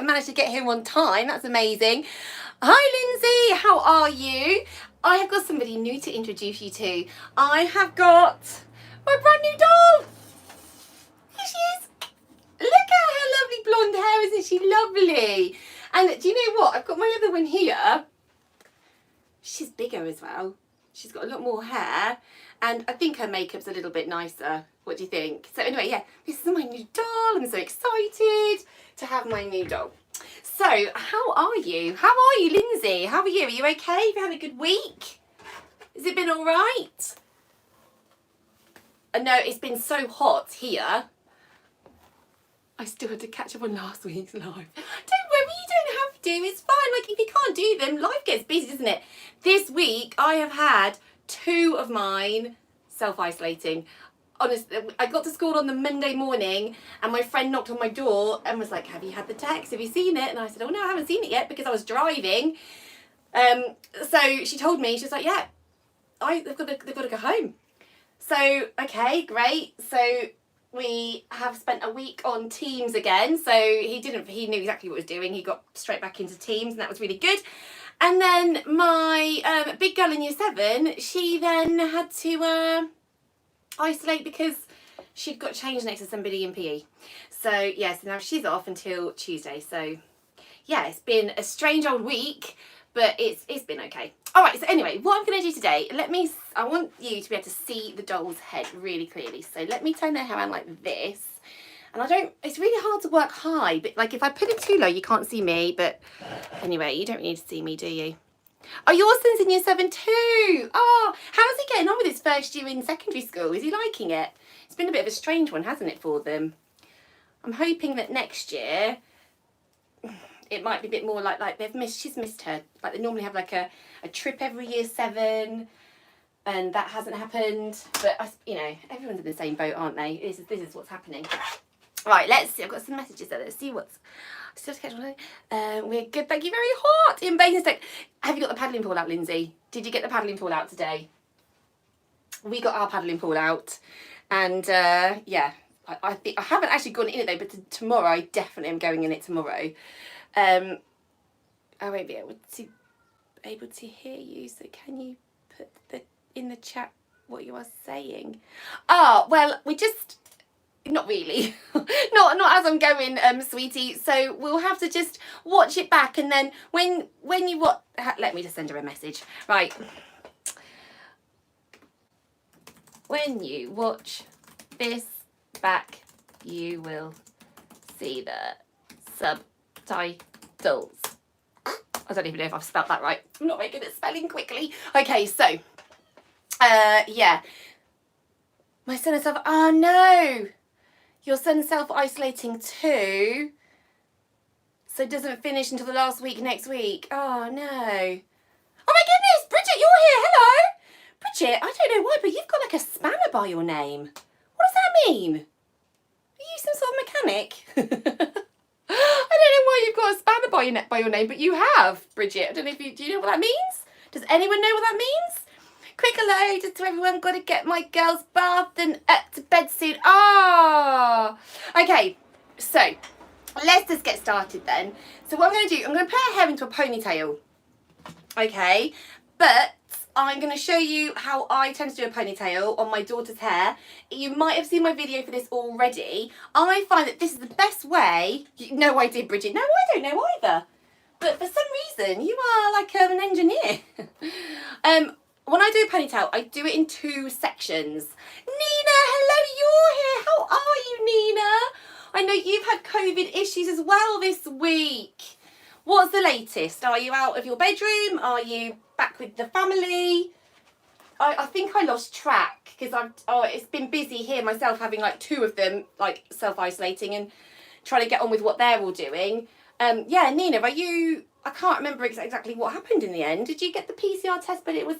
managed to get here on time. That's amazing. Hi, Lindsay. How are you? I have got somebody new to introduce you to. I have got my brand new doll. Here she is. Look at her lovely blonde hair. Isn't she lovely? And do you know what? I've got my other one here. She's bigger as well. She's got a lot more hair. And I think her makeup's a little bit nicer. What do you think? So anyway, yeah, this is my new doll. I'm so excited to have my new doll. So, how are you? How are you, Lindsay? How are you? Are you okay? Have you had a good week? Has it been all right? I know it's been so hot here. I still had to catch up on last week's live. Don't worry, you don't have to. It's fine. Like, if you can't do them, life gets busy, doesn't it? This week, I have had 2 of mine self-isolating. Honestly, I got to school on the Monday morning and my friend knocked on my door and was like, have you had the text? Have you seen it? And I said, oh no, I haven't seen it yet because I was driving. So she told me, she was like, yeah, they've got to go home. So, okay, great. So we have spent a week on Teams again. So he knew exactly what he was doing. He got straight back into Teams and that was really good. And then my big girl in year 7, she then had to isolate because she'd got changed next to somebody in PE. So yeah, so now she's off until Tuesday. So yeah, it's been a strange old week, but it's been okay. All right, so anyway, what I'm going to do today, I want you to be able to see the doll's head really clearly. So let me turn her hair around like this. And it's really hard to work high, but like if I put it too low, you can't see me. But anyway, you don't need to see me, do you? Oh, your son's in year 7 too. Oh, how's he getting on with his first year in secondary school? Is he liking it? It's been a bit of a strange one, hasn't it, for them? I'm hoping that next year it might be a bit more like she's missed her. Like they normally have like a trip every year 7, and that hasn't happened. But everyone's in the same boat, aren't they? This is what's happening. Right, let's see. I've got some messages there. Let's see what's still to catch on. We're good. Thank you. Very hot in Basingstoke. Have you got the paddling pool out, Lindsay? Did you get the paddling pool out today? We got our paddling pool out, and yeah, I think I haven't actually gone in it though. But tomorrow, I definitely am going in it tomorrow. I won't be able to hear you. So can you put in the chat what you are saying? Oh well, we just. Not really. not as I'm going, sweetie. So we'll have to just watch it back, and then when you let me just send her a message. Right. When you watch this back, you will see the subtitles. I don't even know if I've spelt that right. I'm not very good at spelling quickly. Okay, so yeah. My son is oh no. Your son's self-isolating too, so it doesn't finish until the last week next week. Oh, no. Oh, my goodness, Brigitte, you're here. Hello. Brigitte, I don't know why, but you've got like a spanner by your name. What does that mean? Are you some sort of mechanic? I don't know why you've got a spanner by your name, but you have, Brigitte. I don't know if do you know what that means? Does anyone know what that means? Quick hello just to everyone. Got to get my girls bathed and up to bed soon. Ah, okay. So let's just get started then. So what I'm going to do, I'm going to put her hair into a ponytail. Okay, but I'm going to show you how I tend to do a ponytail on my daughter's hair. You might have seen my video for this already. I find that this is the best way. No idea, Brigitte. No, I don't know either. But for some reason, you are like an engineer. When I do a ponytail, I do it in 2 sections. Nina, hello, you're here. How are you, Nina? I know you've had COVID issues as well this week. What's the latest? Are you out of your bedroom? Are you back with the family? I think I lost track because it's been busy here myself, having like 2 of them like self-isolating and trying to get on with what they're all doing. Yeah, Nina, I can't remember exactly what happened in the end. Did you get the PCR test, but it was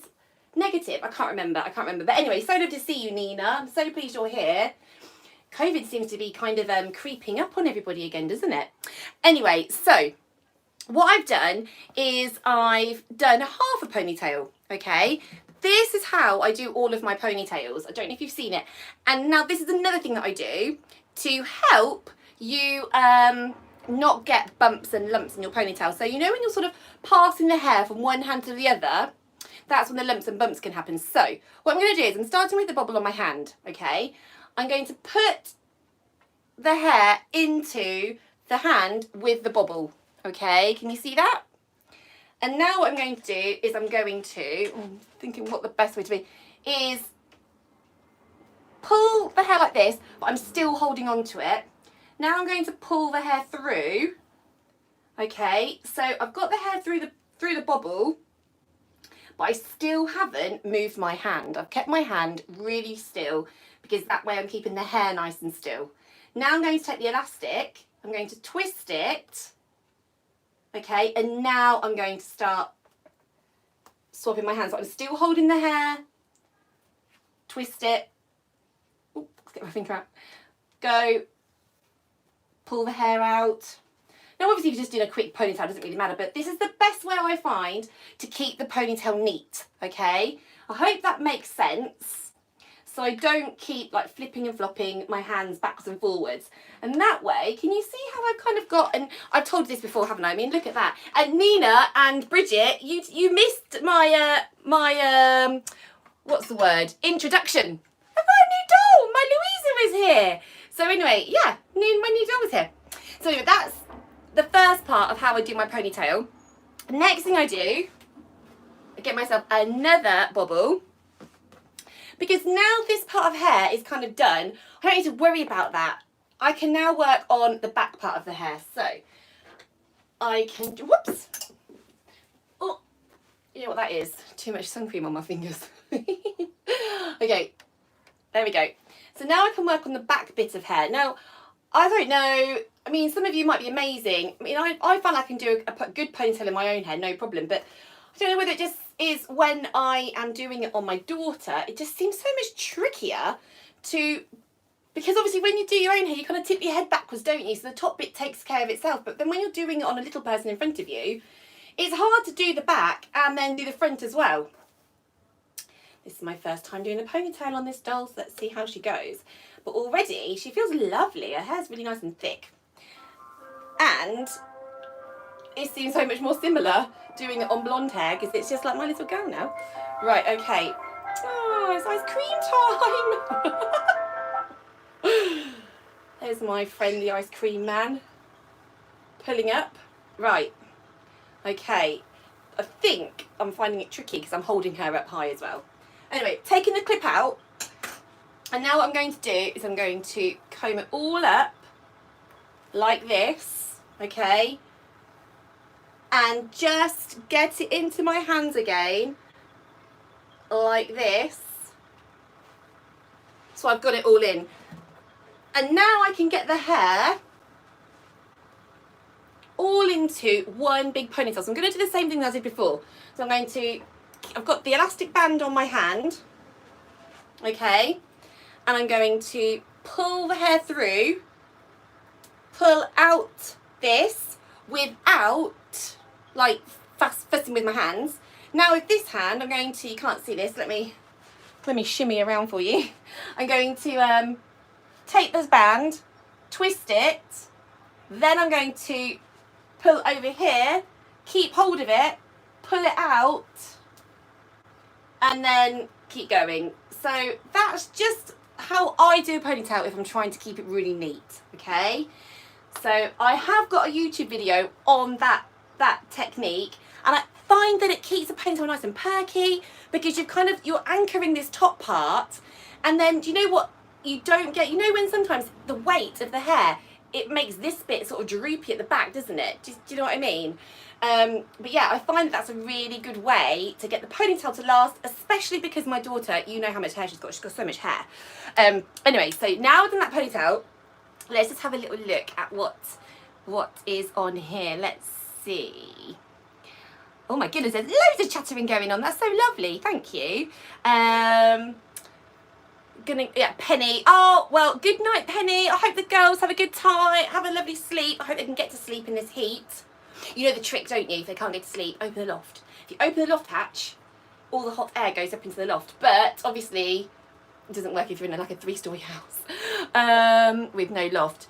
negative? I can't remember. But anyway, so good to see you, Nina. I'm so pleased you're here. COVID seems to be kind of creeping up on everybody again, doesn't it? Anyway, so what I've done is I've done half a ponytail, okay? This is how I do all of my ponytails. I don't know if you've seen it. And now this is another thing that I do to help you not get bumps and lumps in your ponytail. So you know when you're sort of passing the hair from one hand to the other, that's when the lumps and bumps can happen. So what I'm going to do is I'm starting with the bobble on my hand, okay? I'm going to put the hair into the hand with the bobble, okay? Can you see that? And now what I'm going to do is I'm thinking what the best way to be, is pull the hair like this, but I'm still holding on to it. Now I'm going to pull the hair through, okay? So I've got the hair through the bobble, but I still haven't moved my hand. I've kept my hand really still because that way I'm keeping the hair nice and still. Now I'm going to take the elastic, I'm going to twist it, okay, and now I'm going to start swapping my hands. So I'm still holding the hair, twist it, ooh, let's get my finger out, go, pull the hair out. Now obviously if you're just doing a quick ponytail, it doesn't really matter, but this is the best way I find to keep the ponytail neat, okay? I hope that makes sense. So I don't keep like flipping and flopping my hands backwards and forwards. And that way, can you see how I've kind of got, and I've told you this before, haven't I? I mean, look at that. And Nina and Brigitte, you missed my, what's the word? Introduction. I've got a new doll. My Louisa is here. So anyway, yeah, my new doll is here. So anyway, that's the first part of how I do my ponytail. The next thing I do, I get myself another bobble, because now this part of hair is kind of done. I don't need to worry about that. I can now work on the back part of the hair. So I can, whoops. Oh, you know what that is? Too much sun cream on my fingers. Okay, there we go. So now I can work on the back bit of hair. Now, I don't know, I mean, some of you might be amazing. I mean, I find I can do a good ponytail in my own hair, no problem. But I don't know whether it just is when I am doing it on my daughter, it just seems so much trickier to, because obviously when you do your own hair, you kind of tip your head backwards, don't you? So the top bit takes care of itself. But then when you're doing it on a little person in front of you, it's hard to do the back and then do the front as well. This is my first time doing a ponytail on this doll, so let's see how she goes. But already she feels lovely. Her hair's really nice and thick. And it seems so much more similar doing it on blonde hair because it's just like my little girl now. Right, okay. Oh, it's ice cream time. There's my friend, the ice cream man. Pulling up. Right. Okay. I think I'm finding it tricky because I'm holding her up high as well. Anyway, taking the clip out. And now what I'm going to do is I'm going to comb it all up like this, okay? And just get it into my hands again, like this. So I've got it all in. And now I can get the hair all into one big ponytail. So I'm going to do the same thing as I did before. So I'm going to, I've got the elastic band on my hand, okay? And I'm going to pull the hair through, pull out this without like fussing with my hands. Now with this hand, I'm going to, you can't see this, let me shimmy around for you. I'm going to take this band, twist it, then I'm going to pull over here, keep hold of it, pull it out, and then keep going. So that's just how I do a ponytail if I'm trying to keep it really neat, okay? So I have got a YouTube video on that technique, and I find that it keeps the ponytail nice and perky because you're anchoring this top part, and then do you know what you don't get? You know when sometimes the weight of the hair, it makes this bit sort of droopy at the back, doesn't it? Do you know what I mean? But yeah, I find that's a really good way to get the ponytail to last, especially because my daughter, you know how much hair she's got so much hair. Anyway, so now I've done that ponytail, let's just have a little look at what is on here. Let's see. Oh my goodness, there's loads of chattering going on. That's so lovely, thank you. Penny. Oh, well, good night, Penny. I hope the girls have a good time, have a lovely sleep. I hope they can get to sleep in this heat. You know the trick, don't you? If they can't get to sleep, open the loft. If you open the loft hatch, all the hot air goes up into the loft. But obviously, it doesn't work if you're in like a 3-story house with no loft.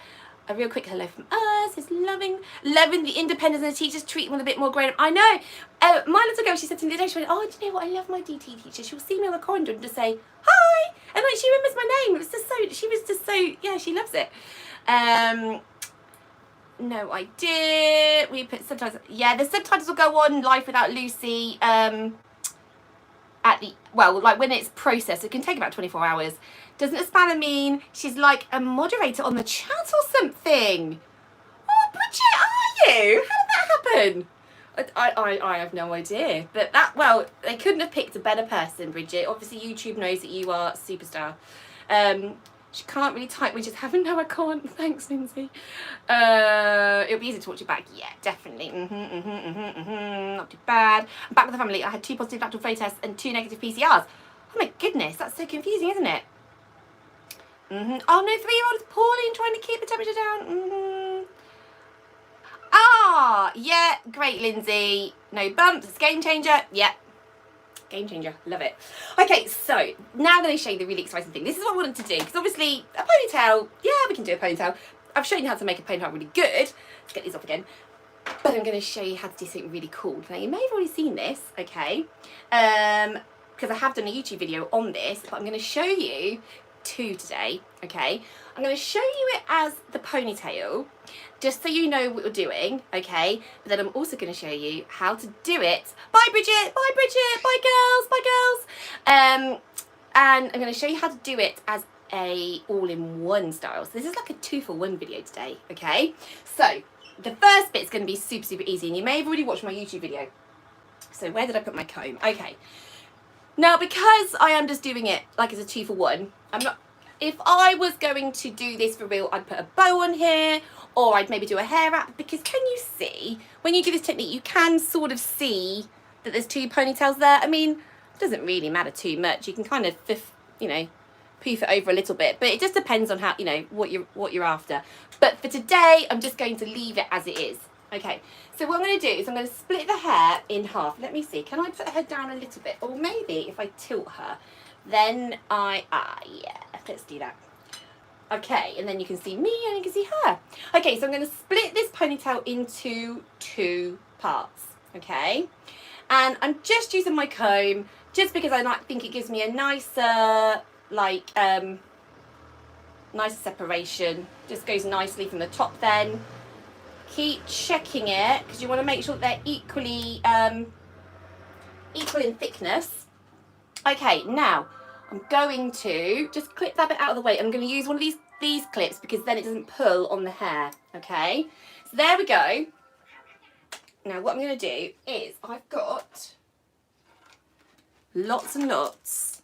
A real quick hello from us. Is loving the independence and the teachers treat them a bit more grown up. I know. My little girl, she said to me the other day, she went, oh, do you know what? I love my DT teacher. She'll see me on the corridor and just say, hi. And like, she remembers my name. It was just so, she was just so, yeah, she loves it. No idea. We put subtitles. Yeah, the subtitles will go on Life Without Lucy at the, well, like when it's processed. It can take about 24 hours. Doesn't a spanner mean she's like a moderator on the chat or something? Oh, Brigitte, are you? How did that happen? I have no idea. But that, well, they couldn't have picked a better person, Brigitte. Obviously, YouTube knows that you are a superstar. She can't really type when she's having, no, I can't. Thanks, Lindsay. It'll be easy to watch it back. Yeah, definitely. Not too bad. I'm back with the family. I had 2 positive lateral flow tests and 2 negative PCRs. Oh my goodness, that's so confusing, isn't it? Oh no, 3-year-old is poorly and trying to keep the temperature down. Ah, yeah, great, Lindsay. No bumps, it's game changer. Yeah, game changer, love it. Okay, so now I'm going to show you the really exciting thing. This is what I wanted to do, because obviously a ponytail, yeah, we can do a ponytail. I've shown you how to make a ponytail really good. Let's get these off again. But I'm going to show you how to do something really cool. Now, you may have already seen this, okay, because I have done a YouTube video on this, but I'm going to show you 2 today, okay. I'm going to show you it as the ponytail, just so you know what you're doing, okay. But then I'm also going to show you how to do it. Bye, Brigitte. Bye, Brigitte. Bye, girls. Bye, girls. And I'm going to show you how to do it as a all-in-one style. So this is like a 2-for-1 video today, okay. So the first bit's going to be super, super easy, and you may have already watched my YouTube video. So where did I put my comb? Okay. Now, because I am just doing it like as a 2-for-1, I'm not, if I was going to do this for real, I'd put a bow on here, or I'd maybe do a hair wrap, because can you see, when you do this technique, you can sort of see that there's 2 ponytails there. I mean, it doesn't really matter too much. You can kind of, you know, poof it over a little bit, but it just depends on how, you know, what you're after. But for today, I'm just going to leave it as it is. Okay, so what I'm going to do is I'm going to split the hair in half. Let me see, can I put her down a little bit? Or maybe if I tilt her, then yeah, let's do that. Okay, and then you can see me and you can see her. Okay, so I'm going to split this ponytail into 2 parts, okay? And I'm just using my comb just because I think it gives me a nicer, like, nicer separation. Just goes nicely from the top then. Keep checking it because you want to make sure that they're equally equal in thickness. Okay, now I'm going to just clip that bit out of the way. I'm going to use one of these clips because then it doesn't pull on the hair. Okay, so there we go. Now what I'm going to do is I've got lots and lots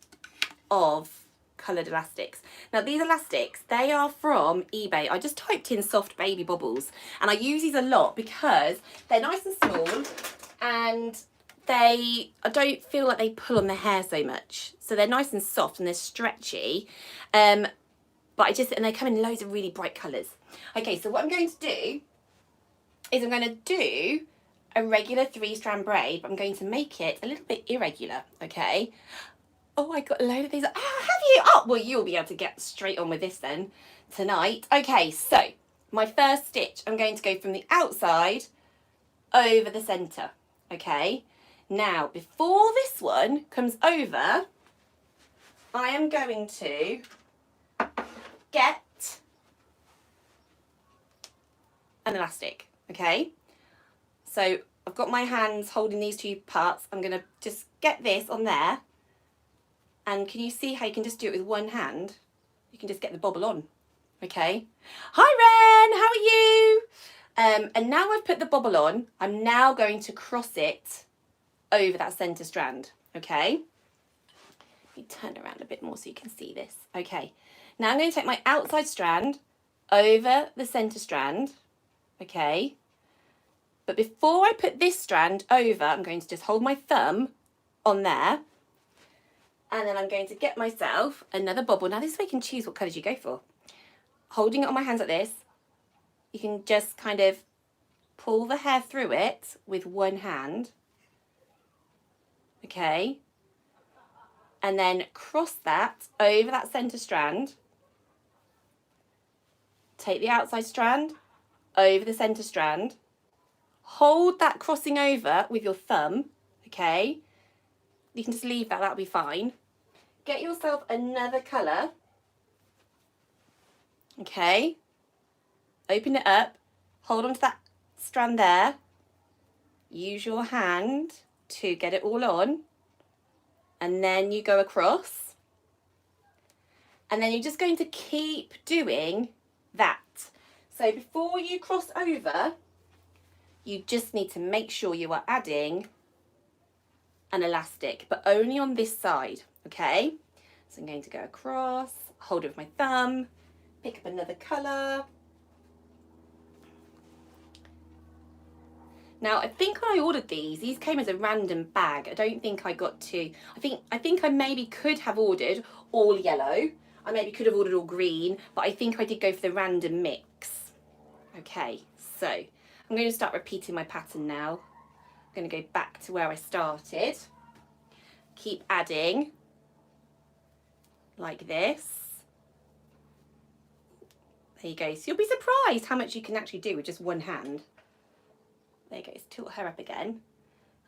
of coloured elastics. Now these elastics, they are from eBay. I just typed in soft baby bobbles, and I use these a lot because they're nice and small, and I don't feel like they pull on the hair so much. So they're nice and soft and they're stretchy, but and they come in loads of really bright colours. Okay, so what I'm going to do is I'm going to do a regular 3-strand braid, but I'm going to make it a little bit irregular, okay? Oh, I got a load of these. Ah, have you? Oh, well, you'll be able to get straight on with this then tonight. Okay, so my first stitch, I'm going to go from the outside over the centre, okay? Now, before this one comes over, I am going to get an elastic, okay? So I've got my hands holding these 2 parts. I'm going to just get this on there. And can you see how you can just do it with one hand? You can just get the bobble on, okay? Hi, Ren, how are you? And now I've put the bobble on, I'm now going to cross it over that centre strand, okay? Let me turn around a bit more so you can see this. Okay, now I'm going to take my outside strand over the centre strand, okay? But before I put this strand over, I'm going to just hold my thumb on there. And then I'm going to get myself another bobble. Now this way you can choose what colours you go for. Holding it on my hands like this, you can just kind of pull the hair through it with one hand. Okay. And then cross that over that centre strand take the outside strand over the centre strand, hold that crossing over with your thumb, okay? You can just leave that, that'll be fine. Get yourself another colour, okay? Open it up, hold on to that strand there, use your hand to get it all on, and then you go across, and then you're just going to keep doing that. So before you cross over, you just need to make sure you are adding an elastic, but only on this side, okay? So I'm going to go across, hold it with my thumb, pick up another colour. Now, I think when I ordered these came as a random bag. I don't think I got to, I think I maybe could have ordered all yellow. I maybe could have ordered all green, but I think I did go for the random mix. Okay, so I'm going to start repeating my pattern now. I'm going to go back to where I started. Keep adding like this. There you go. So you'll be surprised how much you can actually do with just one hand. There you go, let's tilt her up again.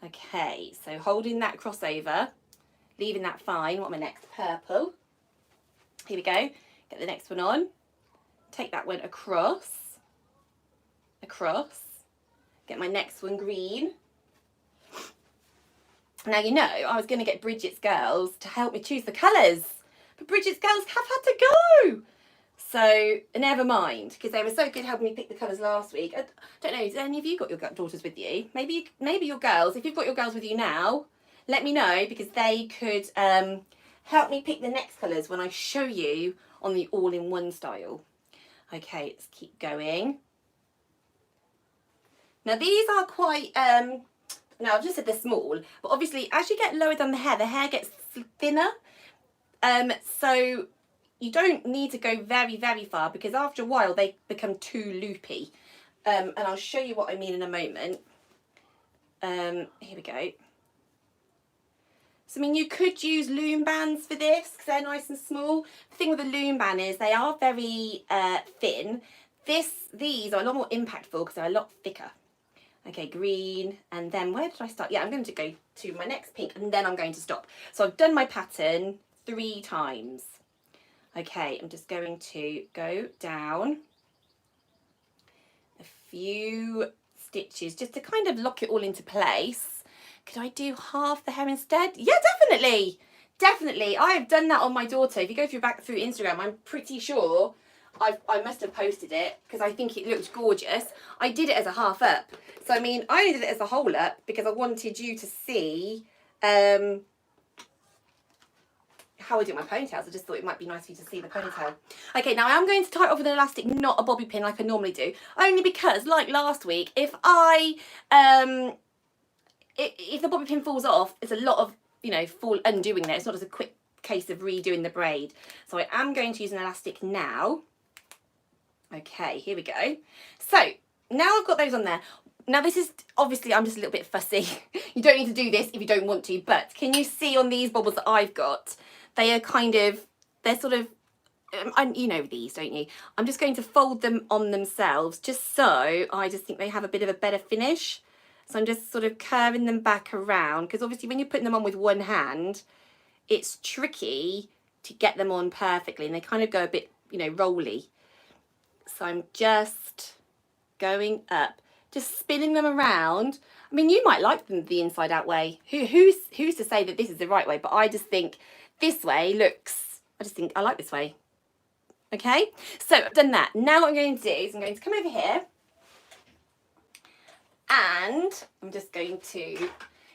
Okay, so holding that crossover, leaving that fine. What am I next? Purple. Here we go. Get the next one on. Take that one across. Across. Get my next one green. Now, you know, I was going to get Brigitte's girls to help me choose the colours, but Brigitte's girls have had to go. So never mind, because they were so good helping me pick the colours last week. I don't know, has any of you got your daughters with you? Maybe your girls, if you've got your girls with you now, let me know, because they could help me pick the next colours when I show you on the all-in-one style. Okay, let's keep going. Now these are quite, now I've just said they're small, but obviously as you get lower down the hair gets thinner. So you don't need to go very, very far, because after a while they become too loopy. And I'll show you what I mean in a moment. Here we go. So, I mean, you could use loom bands for this, because they're nice and small. The thing with a loom band is they are very thin. These are a lot more impactful because they're a lot thicker. Okay, green, and then where did I start? Yeah, I'm going to go to my next pink, and then I'm going to stop. So I've done my pattern 3 times. Okay, I'm just going to go down a few stitches just to kind of lock it all into place. Could I do half the hair instead? Yeah, definitely. Definitely. I have done that on my daughter. If you go back through Instagram, I'm pretty sure I must have posted it because I think it looked gorgeous. I did it as a half up. So, I mean, I only did it as a whole up because I wanted you to see how I do my ponytails. I just thought it might be nice for you to see the ponytail. Okay, now I'm going to tie it off with an elastic, not a bobby pin like I normally do. Only because, like last week, if the bobby pin falls off, it's a lot of, you know, undoing there. It's not just a quick case of redoing the braid. So I am going to use an elastic now. Okay, here we go. So now I've got those on there. Now this is, obviously I'm just a little bit fussy. You don't need to do this if you don't want to, but can you see on these bobbles that I've got, they are kind of, they're sort of, you know these, don't you? I'm just going to fold them on themselves just so I just think they have a bit of a better finish. So I'm just sort of curving them back around, because obviously when you're putting them on with one hand, it's tricky to get them on perfectly and they kind of go a bit, you know, rolly. So I'm just going up, just spinning them around. I mean, you might like them the inside out way. Who's to say that this is the right way? But I just think this way looks, I just think I like this way. Okay, so I've done that. Now what I'm going to do is I'm going to come over here and I'm just going to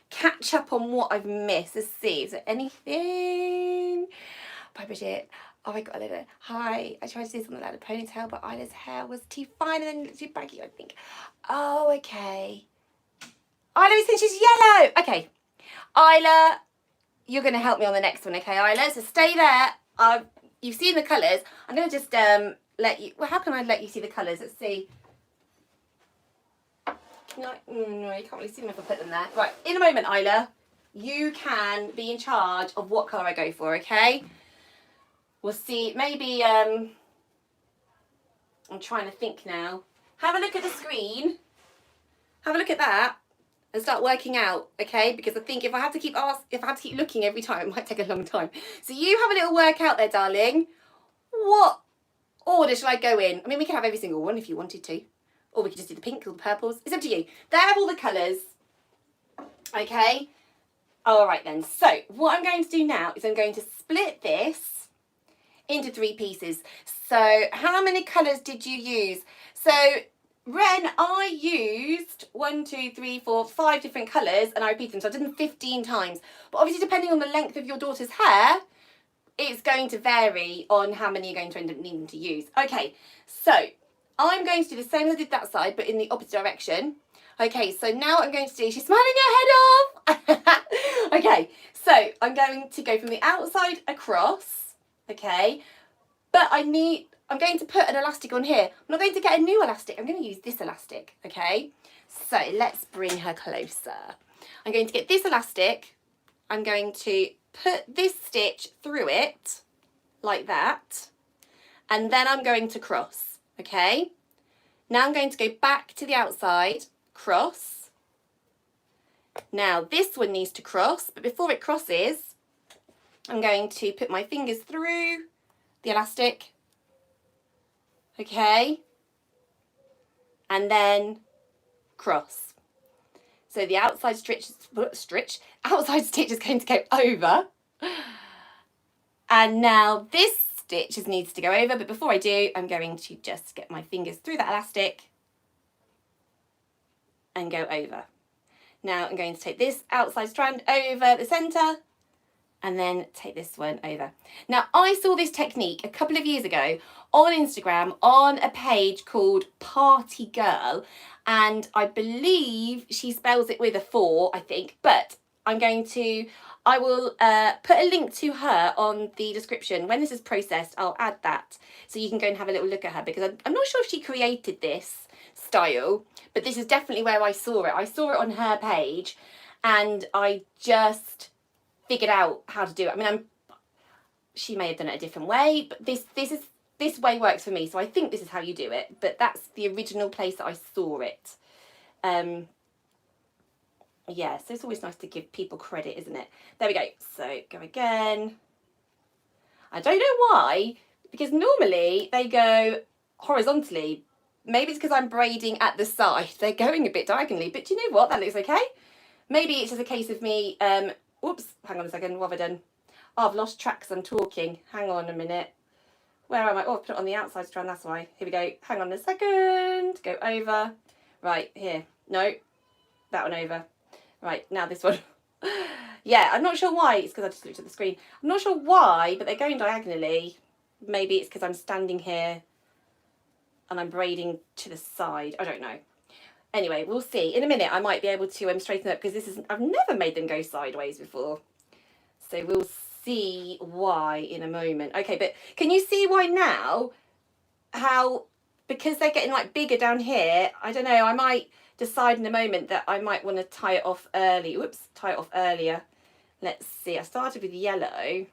catch up on what I've missed. Let's see, is there anything? Bye, Brigitte. Oh, I got a little, hi, I tried to do something like a ponytail, but Isla's hair was too fine and then too baggy, I think. Oh, okay. Isla thinks she's yellow. Okay, Isla, you're going to help me on the next one, okay, Isla? So stay there. You've seen the colours. I'm going to just let you, well, how can I let you see the colours? Let's see. No, no, you can't really see them if I put them there. Right, in a moment, Isla, you can be in charge of what colour I go for, okay? We'll see, maybe I'm trying to think now. Have a look at the screen. Have a look at that and start working out, okay? Because I think if I have to keep looking every time, it might take a long time. So you have a little workout there, darling. What order should I go in? I mean, we can have every single one if you wanted to. Or we could just do the pink or the purples. It's up to you. There are all the colours. Okay? All right then. So what I'm going to do now is I'm going to split this into 3 pieces. So how many colours did you use? So Ren, I used 1, 2, 3, 4, 5 different colours and I repeated them. So I did them 15 times. But obviously depending on the length of your daughter's hair, it's going to vary on how many you're going to end up needing to use. Okay, so I'm going to do the same as I did that side, but in the opposite direction. Okay, so now what I'm going to do, she's smiling her head off. Okay, so I'm going to go from the outside across, okay, but I'm going to put an elastic on here. I'm not going to get a new elastic, I'm going to use this elastic, okay? So let's bring her closer. I'm going to get this elastic, I'm going to put this stitch through it, like that, and then I'm going to cross, okay? Now I'm going to go back to the outside, cross. Now this one needs to cross, but before it crosses, I'm going to put my fingers through the elastic, okay, and then cross. So the outside outside stitch is going to go over, and now this stitch needs to go over, but before I do, I'm going to just get my fingers through that elastic and go over. Now I'm going to take this outside strand over the centre and then take this one over. Now I saw this technique a couple of years ago on Instagram on a page called Party Girl, and I believe she spells it with a 4, I think, but I will put a link to her on the description. When this is processed, I'll add that so you can go and have a little look at her, because I'm not sure if she created this style, but this is definitely where I saw it. I saw it on her page and I just figured out how to do it. I mean, she may have done it a different way, but this way works for me, so I think this is how you do it, but that's the original place that I saw it. Yeah, so it's always nice to give people credit, isn't it? There we go. So go again. I don't know why, because normally they go horizontally. Maybe it's because I'm braiding at the side. They're going a bit diagonally, but do you know what? That looks okay. Maybe it's just a case of me, oops, hang on a second, what have I done? Oh, I've lost track because I'm talking. Hang on a minute. Where am I? Oh, I've put it on the outside strand, that's why. Here we go. Hang on a second. Go over. Right, here. No, that one over. Right, now this one. Yeah, I'm not sure why. It's because I just looked at the screen. I'm not sure why, but they're going diagonally. Maybe it's because I'm standing here and I'm braiding to the side. I don't know. Anyway, we'll see. In a minute, I might be able to straighten up, because I've never made them go sideways before. So we'll see why in a moment. Okay, but can you see why now? How, because they're getting like bigger down here, I don't know, I might decide in a moment that I might want to tie it off early. Whoops, tie it off earlier. Let's see, I started with yellow.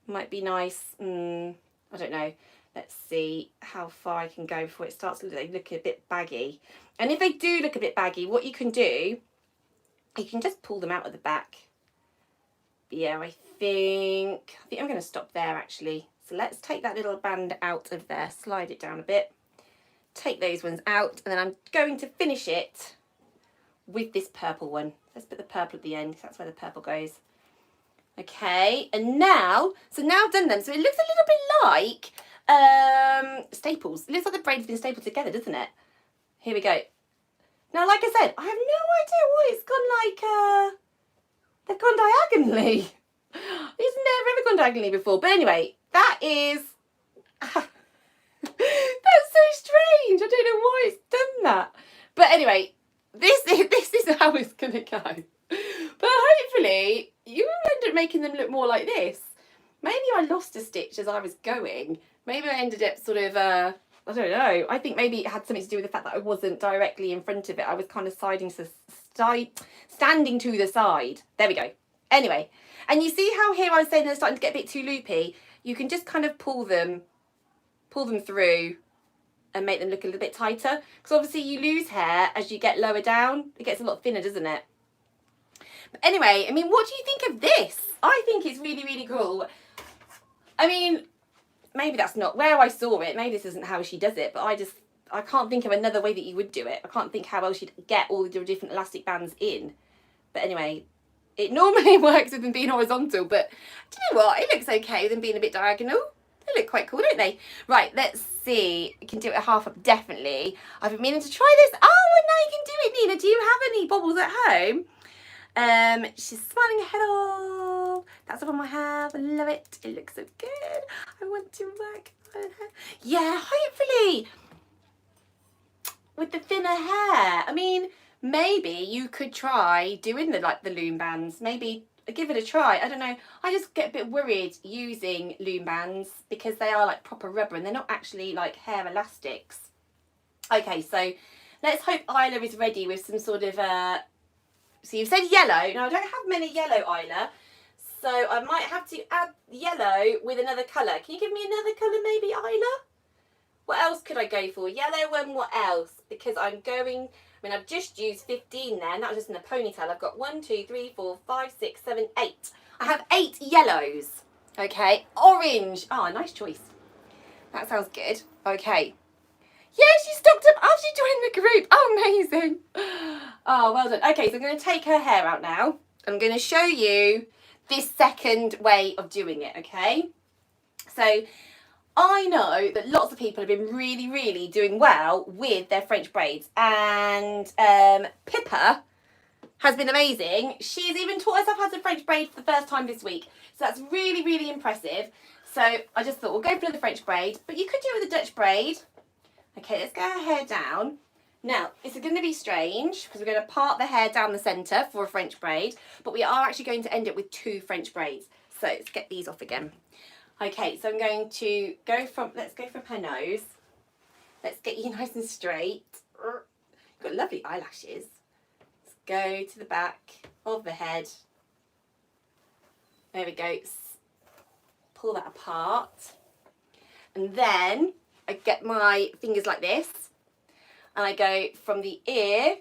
Might be nice, I don't know. Let's see how far I can go before it starts to look a bit baggy. And if they do look a bit baggy, what you can do, you can just pull them out at the back. Yeah, I think I'm going to stop there actually. So let's take that little band out of there, slide it down a bit, take those ones out, and then I'm going to finish it with this purple one. Let's put the purple at the end, because that's where the purple goes. Okay, and now, so now I've done them, so it looks a little bit like staples. It looks like the braid's been stapled together, doesn't it? Here we go. Now, like I said, I have no idea why it's gone like, they've gone diagonally. It's never ever gone diagonally before. But anyway, that is, that's so strange. I don't know why it's done that. But anyway, this is how it's going to go. But hopefully, you will end up making them look more like this. Maybe I lost a stitch as I was going. Maybe I ended up sort of, I don't know. I think maybe it had something to do with the fact that I wasn't directly in front of it. I was kind of standing to the side. There we go. Anyway, and you see how here I was saying they're starting to get a bit too loopy? You can just kind of pull them through and make them look a little bit tighter. Because obviously you lose hair as you get lower down. It gets a lot thinner, doesn't it? But anyway, I mean, what do you think of this? I think it's really, really cool. I mean, maybe that's not where I saw it. Maybe this isn't how she does it, but I can't think of another way that you would do it. I can't think how else you'd get all the different elastic bands in. But anyway, it normally works with them being horizontal, but do you know what? It looks okay with them being a bit diagonal. They look quite cool, don't they? Right, let's see. We can do it half up, definitely. I've been meaning to try this. Oh, and now you can do it, Nina. Do you have any bobbles at home? She's smiling her head off. That's the one I have. I love it. It looks so good. I want to work on her. Yeah, hopefully. With the thinner hair. I mean, maybe you could try doing the loom bands. Maybe give it a try. I don't know. I just get a bit worried using loom bands because they are like proper rubber and they're not actually like hair elastics. Okay, so let's hope Isla is ready with some sort of so you've said yellow. Now I don't have many yellow, Isla, so I might have to add yellow with another colour. Can you give me another colour maybe, Isla? What else could I go for? Yellow and what else? Because I've just used 15 there, and that was just in the ponytail. I've got 1, 2, 3, 4, 5, 6, 7, 8. I have 8 yellows. Okay, orange. Oh, nice choice. That sounds good. Okay. Yeah, she stocked up after she joined the group. Oh, amazing. Oh, well done. Okay, so I'm going to take her hair out now. I'm going to show you this second way of doing it, okay? So I know that lots of people have been really, really doing well with their French braids. And Pippa has been amazing. She's even taught herself how to French braid for the first time this week. So that's really, really impressive. So I just thought we'll go for the French braid. But you could do it with a Dutch braid. Okay, let's get her hair down. Now, it's going to be strange because we're going to part the hair down the centre for a French braid. But we are actually going to end it with 2 French braids. So let's get these off again. Okay, so I'm going to let's go from her nose. Let's get you nice and straight. You've got lovely eyelashes. Let's go to the back of the head. There we go. Pull that apart. And then I get my fingers like this. And I go from the ear,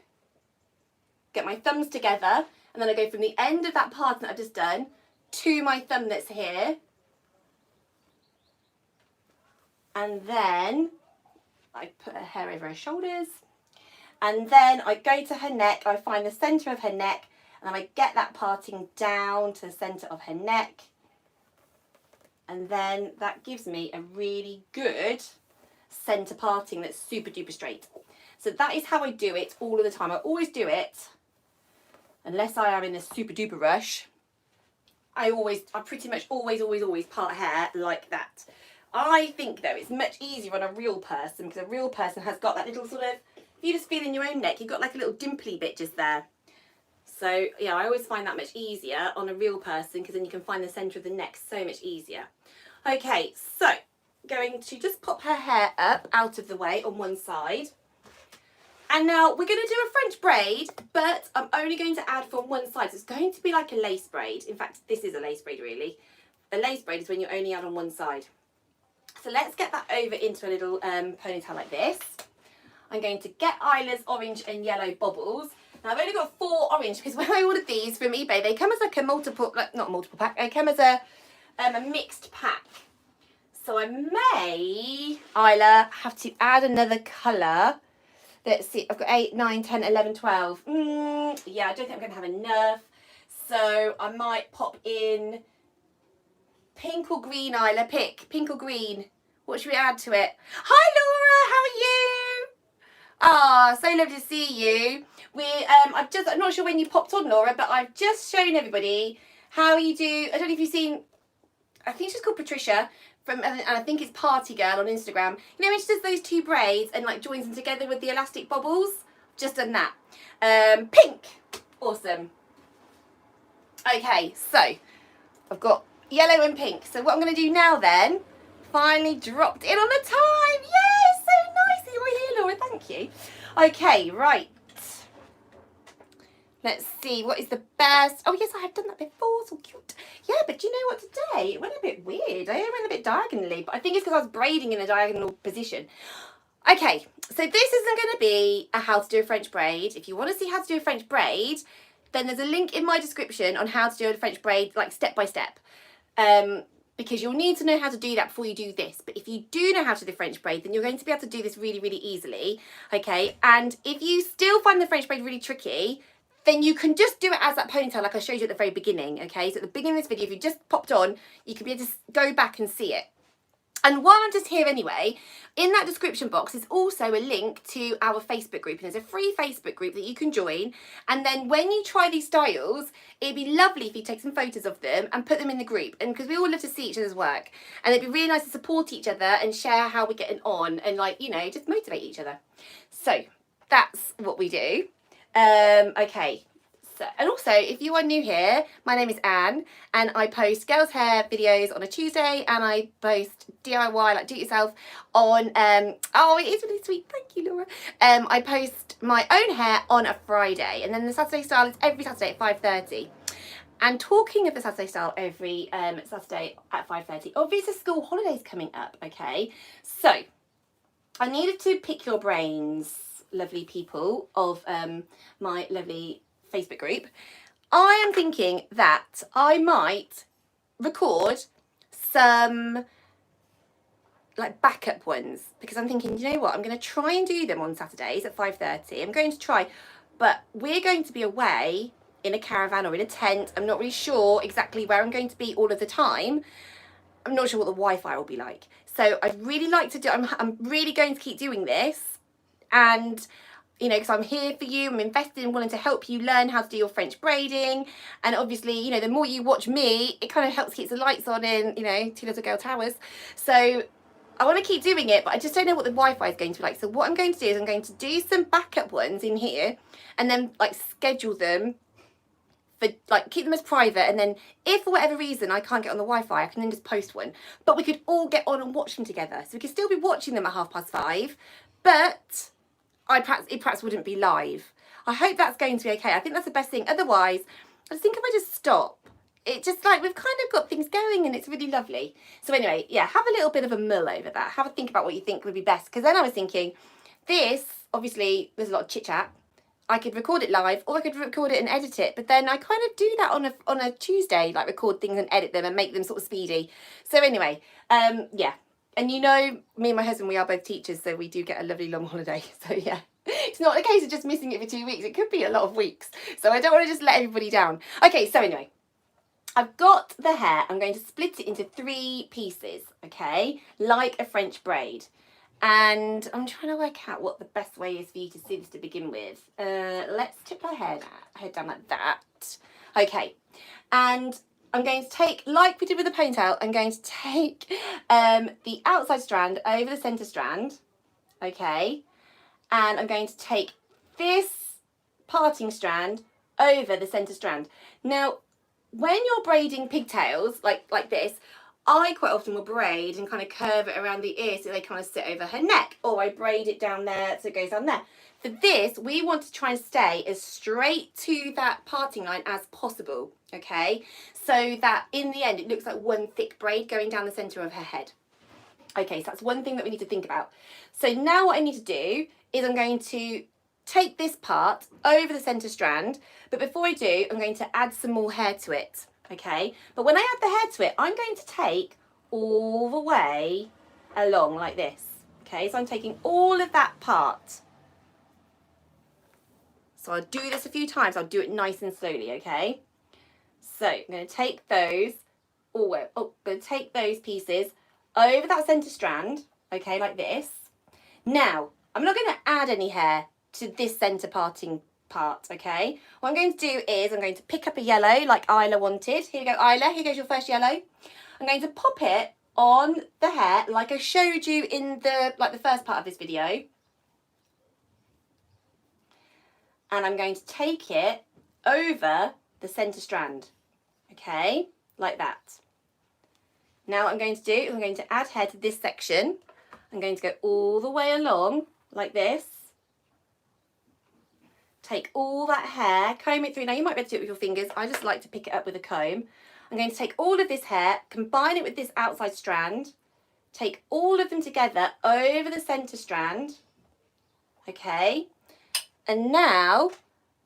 get my thumbs together. And then I go from the end of that part that I've just done to my thumb that's here. And then I put her hair over her shoulders. And then I go to her neck. I find the centre of her neck. And then I get that parting down to the centre of her neck. And then that gives me a really good centre parting that's super duper straight. So that is how I do it all of the time. I always do it, unless I am in a super duper rush. I pretty much always part hair like that. I think though it's much easier on a real person because a real person has got that little sort of, if you just feel in your own neck, you've got like a little dimply bit just there. So yeah, I always find that much easier on a real person because then you can find the centre of the neck so much easier. Okay, so going to just pop her hair up out of the way on one side. And now we're going to do a French braid, but I'm only going to add from one side. So it's going to be like a lace braid. In fact, this is a lace braid really. A lace braid is when you only add on one side. So let's get that over into a little ponytail like this. I'm going to get Isla's orange and yellow bobbles. Now I've only got 4 orange because when I ordered these from eBay, they come as like a not multiple pack, they come as a mixed pack. So I may, Isla, have to add another colour. Let's see, I've got 8, 9, 10, 11, 12. Yeah, I don't think I'm going to have enough. So I might pop in pink or green, Isla. Pick, pink or green. What should we add to it? Hi, Laura, how are you? Ah, so lovely to see you. I'm not sure when you popped on, Laura, but I've just shown everybody how you do, I don't know if you've seen, I think she's called Patricia, and I think it's Party Girl on Instagram. You know when she does those 2 braids and like joins them together with the elastic bobbles? Just done that. Pink. Awesome. Okay, so I've got yellow and pink. So what I'm going to do now then, finally dropped in on the time. Yes, so nice. You're here, Laura. Thank you. Okay, right. Let's see, what is the best? Oh, yes, I have done that before. So cute. Yeah, but you know what? Today, it went a bit weird. I went a bit diagonally, but I think it's because I was braiding in a diagonal position. Okay, so this isn't going to be a how to do a French braid. If you want to see how to do a French braid, then there's a link in my description on how to do a French braid, like step by step. Because you'll need to know how to do that before you do this. But if you do know how to do the French braid, then you're going to be able to do this really, really easily. Okay, and if you still find the French braid really tricky, then you can just do it as that ponytail like I showed you at the very beginning. Okay, so at the beginning of this video, if you just popped on, you can be able to go back and see it. And while I'm just here anyway, in that description box is also a link to our Facebook group. And there's a free Facebook group that you can join. And then when you try these styles, it'd be lovely if you take some photos of them and put them in the group. And because we all love to see each other's work. And it'd be really nice to support each other and share how we're getting on and, like, you know, just motivate each other. So that's what we do. Okay. So, and also, if you are new here, my name is Anne, and I post girls' hair videos on a Tuesday, and I post DIY, like do-it-yourself, on, oh, it is really sweet, thank you, Laura. I post my own hair on a Friday, and then the Saturday style is every Saturday at 5:30. And talking of the Saturday style every Saturday at 5:30, obviously school holidays coming up, okay? So, I needed to pick your brains, lovely people of my lovely Facebook group. I am thinking that I might record some like backup ones, because I'm thinking, you know what, I'm going to try and do them on Saturdays at 5:30. I'm going to try, but we're going to be away in a caravan or in a tent. I'm not really sure exactly where I'm going to be all of the time. I'm not sure what the Wi-Fi will be like. So I'd really like to do, I'm really going to keep doing this, and you know, because I'm here for you, I'm invested in wanting to help you learn how to do your French braiding. And obviously, you know, the more you watch me, it kind of helps keep the lights on in, you know, Two Little Girl Towers. So I want to keep doing it, but I just don't know what the Wi-Fi is going to be like. So what I'm going to do is I'm going to do some backup ones in here and then like schedule them for, like, keep them as private. And then if for whatever reason I can't get on the Wi-Fi, I can then just post one. But we could all get on and watch them together. So we could still be watching them at 5:30, but it perhaps wouldn't be live. I hope that's going to be okay. I think that's the best thing. Otherwise, I think if I just stop, it just like, we've kind of got things going and it's really lovely. So anyway, yeah, have a little bit of a mull over that. Have a think about what you think would be best. Because then I was thinking, this, obviously, there's a lot of chit chat. I could record it live, or I could record it and edit it. But then I kind of do that on a Tuesday, like record things and edit them and make them sort of speedy. So anyway, yeah. And you know, me and my husband, we are both teachers, so we do get a lovely long holiday. So yeah, it's not a case of just missing it for 2 weeks. It could be a lot of weeks. So I don't want to just let everybody down. Okay, so anyway, I've got the hair. I'm going to split it into 3 pieces, okay, like a French braid. And I'm trying to work out what the best way is for you to see this to begin with. Let's tip my head down like that. Okay, and I'm going to take, like we did with the ponytail, I'm going to take the outside strand over the centre strand, okay? And I'm going to take this parting strand over the centre strand. Now, when you're braiding pigtails, like this, I quite often will braid and kind of curve it around the ear so they kind of sit over her neck, or I braid it down there so it goes down there. For this, we want to try and stay as straight to that parting line as possible, okay? So that in the end, it looks like one thick braid going down the centre of her head. Okay, so that's one thing that we need to think about. So now what I need to do is I'm going to take this part over the centre strand, but before I do, I'm going to add some more hair to it, okay? But when I add the hair to it, I'm going to take all the way along like this, okay? So I'm taking all of that part. So I'll do this a few times. I'll do it nice and slowly, okay? So I'm going to take those, I'm going to take those pieces over that centre strand, okay, like this. Now, I'm not going to add any hair to this centre parting part, okay? What I'm going to do is I'm going to pick up a yellow like Isla wanted. Here you go, Isla. Here goes your first yellow. I'm going to pop it on the hair like I showed you in the first part of this video. And I'm going to take it over the centre strand, okay, like that. Now what I'm going to do, I'm going to add hair to this section. I'm going to go all the way along like this. Take all that hair, comb it through. Now you might be able to do it with your fingers. I just like to pick it up with a comb. I'm going to take all of this hair, combine it with this outside strand, take all of them together over the centre strand. Okay, and now,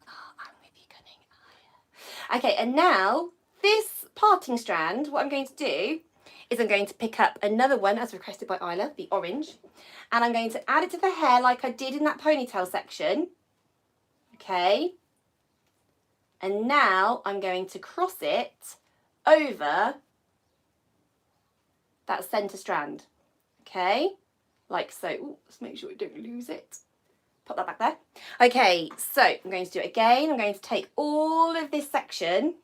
oh, I'm with you, cunning. Okay, and now this parting strand, what I'm going to do is I'm going to pick up another one as requested by Isla, the orange, and I'm going to add it to the hair like I did in that ponytail section. Okay, and now I'm going to cross it over that centre strand. Okay, like so. Ooh, let's make sure we don't lose it. Pop that back there. Okay, so I'm going to do it again. I'm going to take all of this section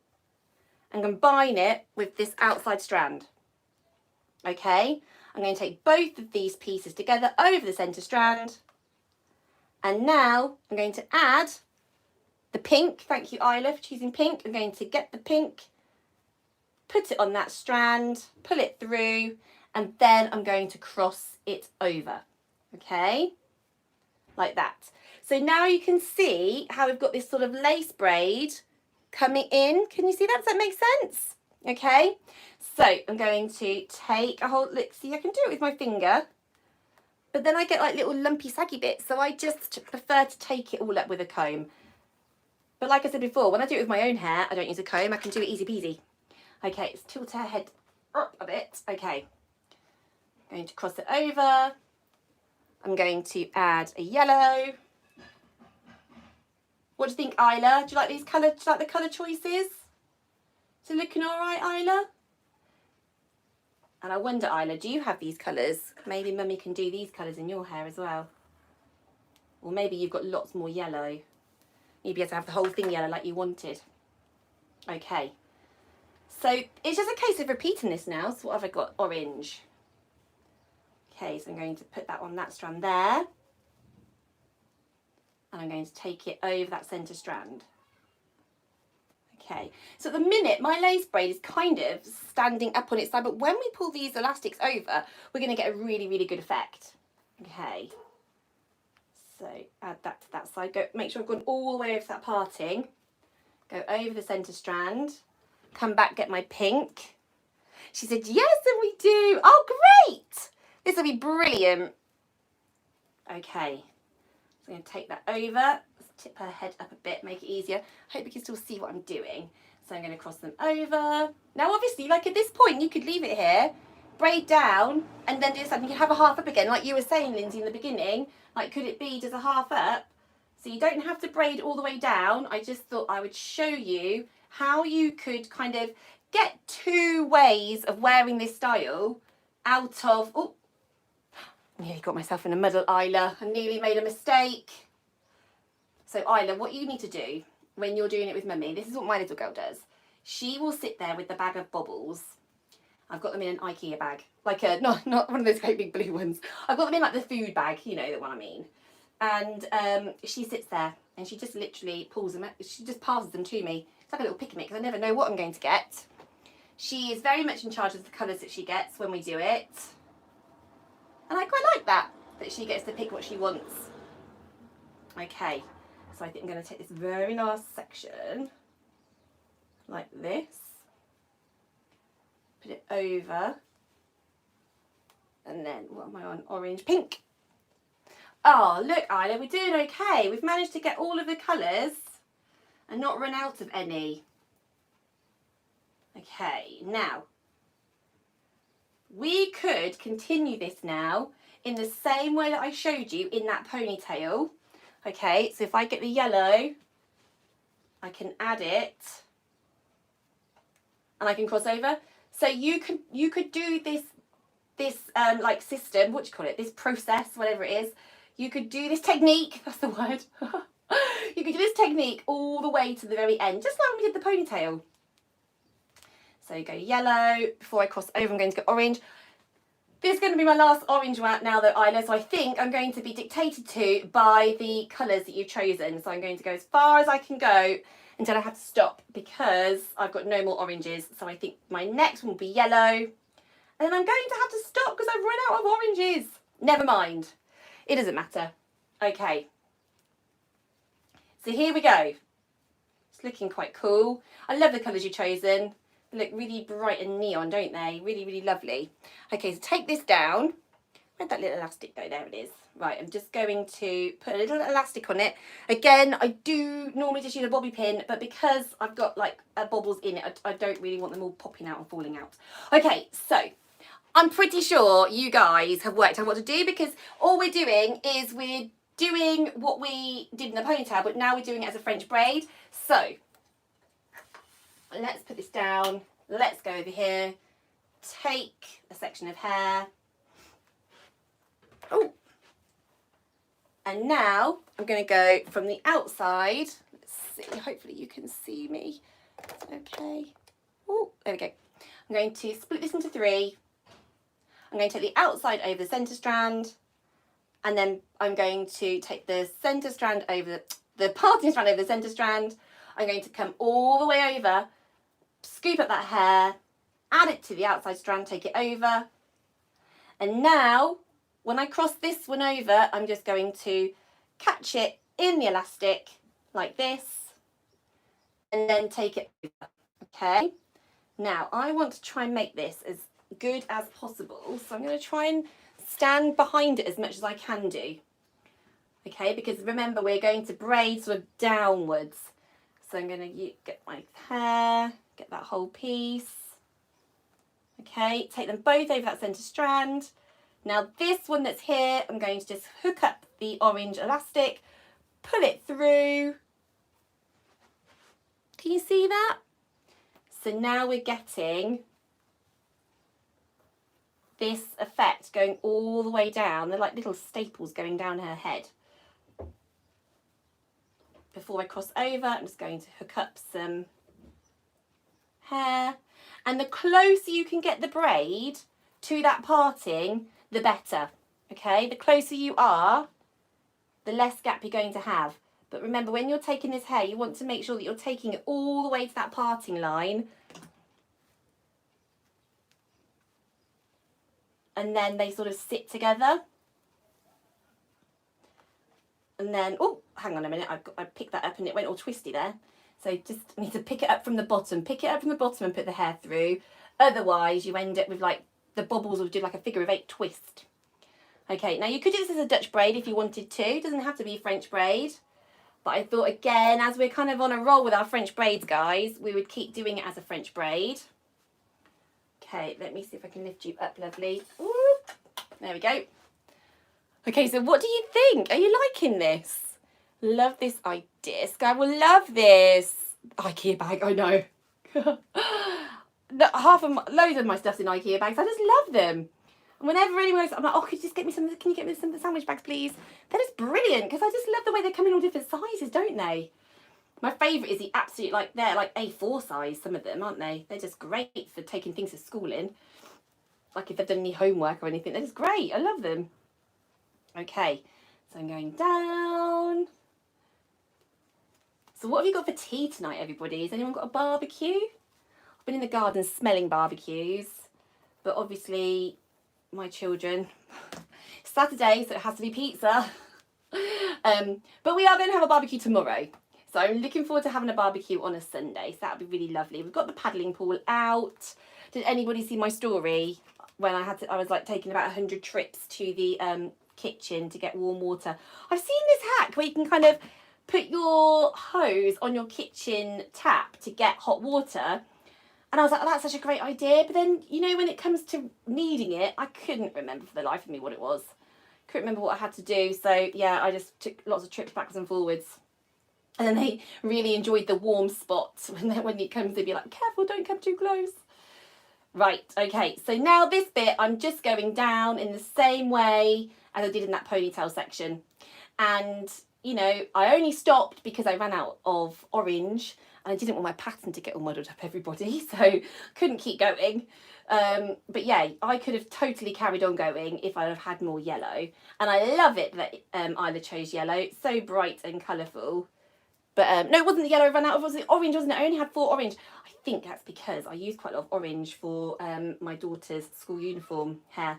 and combine it with this outside strand. Okay, I'm going to take both of these pieces together over the centre strand. And now I'm going to add the pink. Thank you, Isla, for choosing pink. I'm going to get the pink, put it on that strand, pull it through, and then I'm going to cross it over. Okay, like that. So now you can see how we've got this sort of lace braid coming in. Can you see that? Does that make sense? Okay, so I'm going to take a whole, look, see, I can do it with my finger, but then I get like little lumpy saggy bits, so I just prefer to take it all up with a comb. But like I said before, when I do it with my own hair, I don't use a comb, I can do it easy peasy. Okay, let's tilt her head up a bit. Okay, I'm going to cross it over. I'm going to add a yellow. What do you think, Isla? Do you like these colour? Do you like the colour choices? Is it looking all right, Isla? And I wonder, Isla, do you have these colours? Maybe Mummy can do these colours in your hair as well. Or maybe you've got lots more yellow. You'd be able to have the whole thing yellow like you wanted. Okay. So it's just a case of repeating this now. So what have I got? Orange. Okay, so I'm going to put that on that strand there. And I'm going to take it over that centre strand. Okay, so at the minute my lace braid is kind of standing up on its side, but when we pull these elastics over, we're going to get a really, really good effect. Okay, so add that to that side. Go, make sure I've gone all the way over to that parting. Go over the centre strand. Come back, get my pink. She said, yes, and we do. Oh, great. This will be brilliant. Okay, so I'm going to take that over. Tip her head up a bit, make it easier. Hope you can still see what I'm doing. So I'm going to cross them over. Now obviously, like at this point, you could leave it here, braid down, and then do something. You could have a half up again, like you were saying, Lindsay, in the beginning. Like, could it be just a half up? So you don't have to braid all the way down. I just thought I would show you how you could kind of get two ways of wearing this style out of... Oh, nearly got myself in a muddle, Isla. I nearly made a mistake. So Isla, what you need to do when you're doing it with Mummy, this is what my little girl does. She will sit there with the bag of bobbles. I've got them in an IKEA bag, like a not one of those great big blue ones. I've got them in like the food bag, you know the one I mean. And she sits there and she just literally pulls them. She just passes them to me. It's like a little picnic because I never know what I'm going to get. She is very much in charge of the colours that she gets when we do it, and I quite like that she gets to pick what she wants. Okay. So I think I'm going to take this very last section, like this, put it over, and then, what am I on? Orange, pink. Oh, look, Isla, we're doing okay. We've managed to get all of the colours and not run out of any. Okay, now, we could continue this now in the same way that I showed you in that ponytail. Okay, so if I get the yellow, I can add it and I can cross over. So you could do this like system, what do you call it? This process, whatever it is. You could do this technique, that's the word. You could do this technique all the way to the very end, just like we did the ponytail. So you go yellow, before I cross over I'm going to go orange. This is going to be my last orange one now though, Isla, so I think I'm going to be dictated to by the colours that you've chosen. So I'm going to go as far as I can go until I have to stop because I've got no more oranges. So I think my next one will be yellow. And then I'm going to have to stop because I've run out of oranges. Never mind. It doesn't matter. Okay. So here we go. It's looking quite cool. I love the colours you've chosen. They look really bright and neon, don't they? Really, really lovely. Okay, so take this down. Where'd that little elastic go? There it is. Right, I'm just going to put a little elastic on it. Again, I do normally just use a bobby pin, but because I've got like bobbles in it, I don't really want them all popping out and falling out. Okay, so I'm pretty sure you guys have worked out what to do, because all we're doing is we're doing what we did in the ponytail, but now we're doing it as a French braid. So let's put this down. Let's go over here. Take a section of hair. Oh, and now I'm going to go from the outside. Let's see, hopefully you can see me. Okay. Oh, there we go. I'm going to split this into 3. I'm going to take the outside over the centre strand, and then I'm going to take the centre strand over the parting strand over the centre strand. I'm going to come all the way over, scoop up that hair, add it to the outside strand, take it over, and now when I cross this one over, I'm just going to catch it in the elastic like this and then take it over. Okay, now I want to try and make this as good as possible, so I'm going to try and stand behind it as much as I can do. Okay, because remember we're going to braid sort of downwards. So I'm going to get my hair, get that whole piece. Okay, take them both over that centre strand. Now this one that's here, I'm going to just hook up the orange elastic, pull it through. Can you see that? So now we're getting this effect going all the way down. They're like little staples going down her head. Before I cross over, I'm just going to hook up some hair. And the closer you can get the braid to that parting, the better. Okay, the closer you are, the less gap you're going to have. But remember, when you're taking this hair, you want to make sure that you're taking it all the way to that parting line. And then they sort of sit together. And then, oh, hang on a minute, I picked that up and it went all twisty there. So just need to pick it up from the bottom, and put the hair through. Otherwise, you end up with like, the bobbles will do like a figure of 8 twist. Okay, now you could do this as a Dutch braid if you wanted to. It doesn't have to be a French braid. But I thought, again, as we're kind of on a roll with our French braids, guys, we would keep doing it as a French braid. Okay, let me see if I can lift you up, lovely. Ooh, there we go. Okay, so what do you think? Are you liking this? Love this idea. Sky will love this. IKEA bag, I know. Loads of my stuff's in IKEA bags. I just love them. And whenever anyone goes, I'm like, oh, can you get me some sandwich bags, please? They're just brilliant, because I just love the way they come in all different sizes, don't they? My favourite is the absolute, like, they're like A4 size, some of them, aren't they? They're just great for taking things to school in. Like if they've done any homework or anything, they're just great. I love them. Okay, so I'm going down. So what have you got for tea tonight, everybody? Has anyone got a barbecue? I've been in the garden smelling barbecues, but obviously my children, Saturday, so it has to be pizza. But we are going to have a barbecue tomorrow. So I'm looking forward to having a barbecue on a Sunday. So that would be really lovely. We've got the paddling pool out. Did anybody see my story when I was like taking about 100 trips to the kitchen to get warm water? I've seen this hack where you can kind of put your hose on your kitchen tap to get hot water. And I was like, oh, that's such a great idea. But then, you know, when it comes to needing it, I couldn't remember for the life of me what it was. Couldn't remember what I had to do. So, yeah, I just took lots of trips backwards and forwards. And then they really enjoyed the warm spots. When it comes, they'd be like, careful, don't come too close. Right, okay. So now this bit, I'm just going down in the same way as I did in that ponytail section. And, you know, I only stopped because I ran out of orange. And I didn't want my pattern to get all muddled up, everybody, so couldn't keep going. But yeah, I could have totally carried on going if I'd have had more yellow. And I love it that Isla chose yellow. It's so bright and colourful. But no, it wasn't the yellow I ran out of, it was the orange, wasn't it? I only had 4 orange. I think that's because I used quite a lot of orange for my daughter's school uniform hair.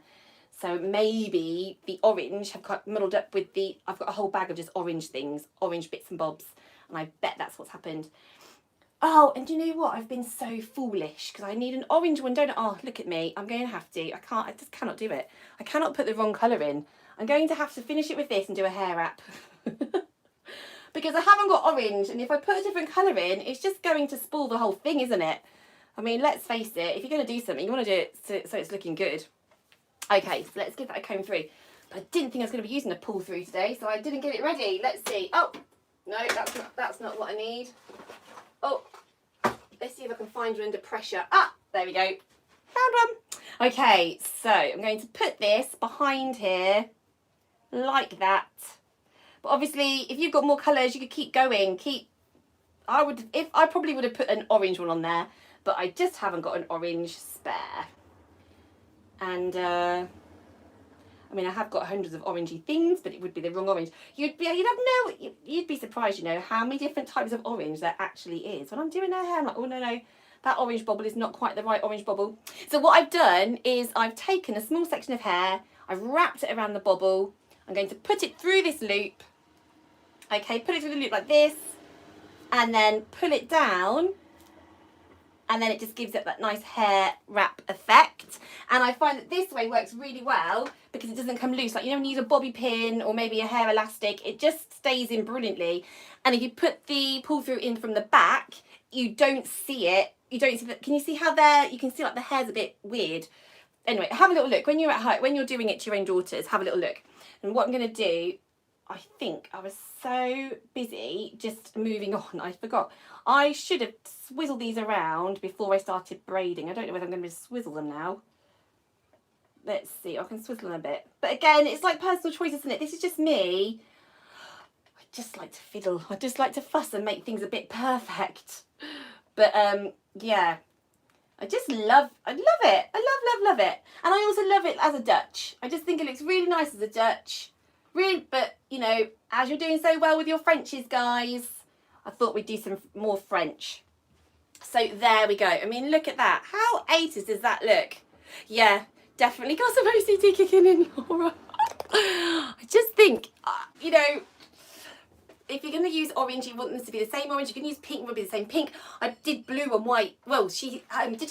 So maybe the orange have got muddled up with I've got a whole bag of just orange things, orange bits and bobs. And I bet that's what's happened. Oh, and do you know what? I've been so foolish because I need an orange one, don't I? Oh, look at me. I'm going to have to. I just cannot do it. I cannot put the wrong colour in. I'm going to have to finish it with this and do a hair wrap. Because I haven't got orange, and if I put a different colour in, it's just going to spoil the whole thing, isn't it? I mean, let's face it, if you're going to do something, you want to do it so it's looking good. Okay, so let's give that a comb through. But I didn't think I was going to be using a pull through today, so I didn't get it ready. Let's see. Oh, no, that's not what I need. Oh, let's see if I can find one under pressure. Ah, there we go. Found one. Okay, so I'm going to put this behind here like that. But obviously, if you've got more colours, you could keep going. I probably would have put an orange one on there, but I just haven't got an orange spare. And I mean, I have got hundreds of orangey things, but it would be the wrong orange. You'd be surprised, you know, how many different types of orange there actually is. When I'm doing her hair, I'm like, oh no, that orange bobble is not quite the right orange bobble. So what I've done is I've taken a small section of hair, I've wrapped it around the bobble. I'm going to put it through this loop. Okay, put it through the loop like this, and then pull it down, and then it just gives it that nice hair wrap effect. And I find that this way works really well because it doesn't come loose. Like, you know, when you use a bobby pin or maybe a hair elastic, it just stays in brilliantly. And if you put the pull through in from the back, you don't see it. You don't see that. Can you see how there? You can see like the hair's a bit weird. Anyway, have a little look when you're at home, when you're doing it to your own daughters. Have a little look. And what I'm going to do, I think I was so busy just moving on, I forgot. I should have swizzled these around before I started braiding. I don't know whether I'm going to swizzle them now. Let's see, I can swizzle them a bit. But again, it's like personal choice, isn't it? This is just me. I just like to fiddle. I just like to fuss and make things a bit perfect. But yeah, I love it. I love it. And I also love it as a Dutch. I just think it looks really nice as a Dutch. Really, but you know, as you're doing so well with your Frenchies, guys, I thought we'd do some more French. So there we go. I mean, look at that. How 80s does that look? Yeah, definitely got some OCD kicking in, Laura. I just think, you know, if you're going to use orange, you want them to be the same orange. You can use pink, will be the same pink. I did blue and white. Well, did you see? How did I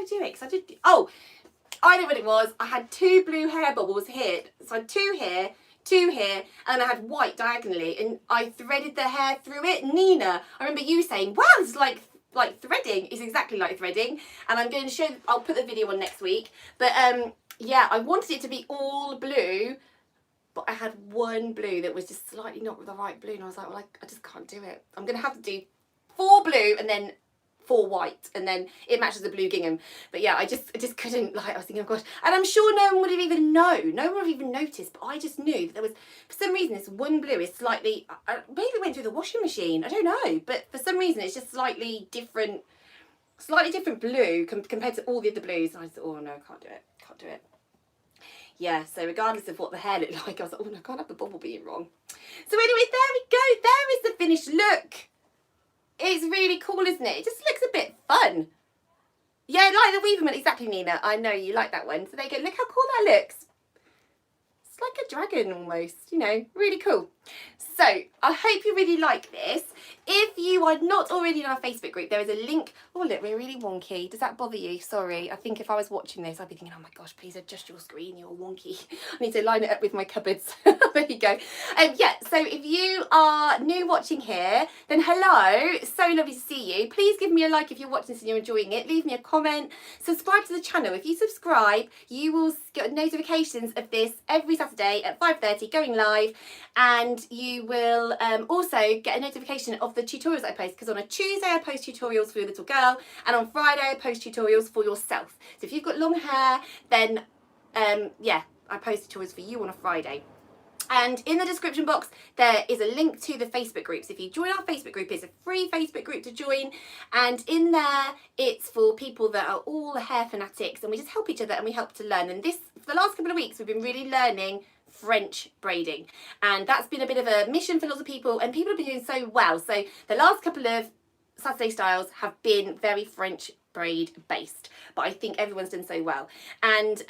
do it? Because I did, I know what it was. I had 2 blue hair bubbles here. So I had 2 here, 2 here, and I had white diagonally, and I threaded the hair through it. Nina, I remember you saying, wow, it's like threading. It's exactly like threading. And I'm going to show, I'll put the video on next week. But yeah, I wanted it to be all blue, but I had one blue that was just slightly not the right blue, and I was like, well, I just can't do it. I'm going to have to do 4 blue and then 4 white, and then it matches the blue gingham. But yeah, I just couldn't, like, I was thinking, oh gosh, and I'm sure no one would have even known, no one would have even noticed, but I just knew that there was, for some reason, this one blue is slightly, maybe it went through the washing machine, I don't know, but for some reason it's just slightly different blue compared to all the other blues, and I thought, oh no, can't do it. Yeah, so regardless of what the hair looked like, I was like, oh no, I can't have the bobble being wrong. So anyway, there we go, there is the finished look. It's really cool, isn't it? It just looks a bit fun. Yeah, like the Weaverman, exactly, Nina. I know you like that one. So there you go. Look how cool that looks. It's like a dragon almost, you know, really cool. So I hope you really like this. If you are not already in our Facebook group, there is a link. Oh look, we're really wonky. Does that bother you? Sorry. I think if I was watching this, I'd be thinking, oh my gosh, please adjust your screen, you're wonky. I need to line it up with my cupboards. There you go. Yeah, so if you are new watching here, then hello. So lovely to see you. Please give me a like if you're watching this and you're enjoying it. Leave me a comment. Subscribe to the channel. If you subscribe, you will get notifications of this every Saturday at 5:30 going live, and you will also get a notification of the tutorials I post, because on a Tuesday I post tutorials for your little girl, and on Friday I post tutorials for yourself. So if you've got long hair, then yeah, I post tutorials for you on a Friday. And in the description box, there is a link to the Facebook group. So if you join our Facebook group, it's a free Facebook group to join. And in there, it's for people that are all hair fanatics, and we just help each other and we help to learn. And this, for the last couple of weeks, we've been really learning French braiding. And that's been a bit of a mission for lots of people, and people have been doing so well. So the last couple of Saturday styles have been very French braid based, but I think everyone's done so well. And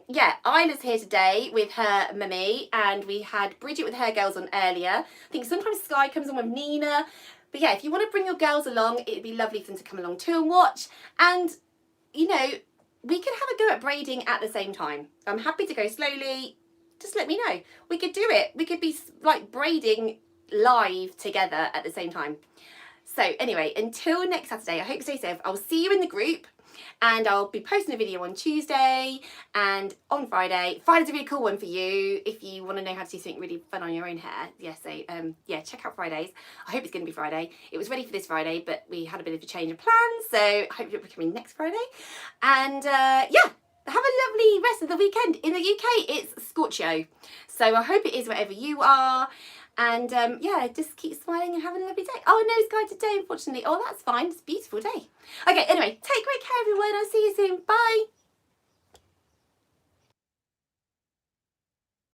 yeah, Isla's here today with her mummy, and we had Brigitte with her girls on earlier. I think sometimes Sky comes on with Nina, but yeah, if you want to bring your girls along, it'd be lovely for them to come along too and watch. And you know, we could have a go at braiding at the same time. I'm happy to go slowly, just let me know. We could do it. We could be like braiding live together at the same time. So anyway, until next Saturday, I hope you stay safe. I'll see you in the group, and I'll be posting a video on Tuesday and on Friday. Friday's a really cool one for you if you want to know how to do something really fun on your own hair. Yeah, so yeah, check out Fridays. I hope it's going to be Friday. It was ready for this Friday, but we had a bit of a change of plans, so I hope you'll be coming next Friday. And yeah, have a lovely rest of the weekend. In the UK, it's Scorchio, so I hope it is wherever you are. And yeah, just keep smiling and having a lovely day. Oh, no sky today, unfortunately. Oh, that's fine. It's a beautiful day. Okay, anyway, take great care, everyone. I'll see you soon. Bye.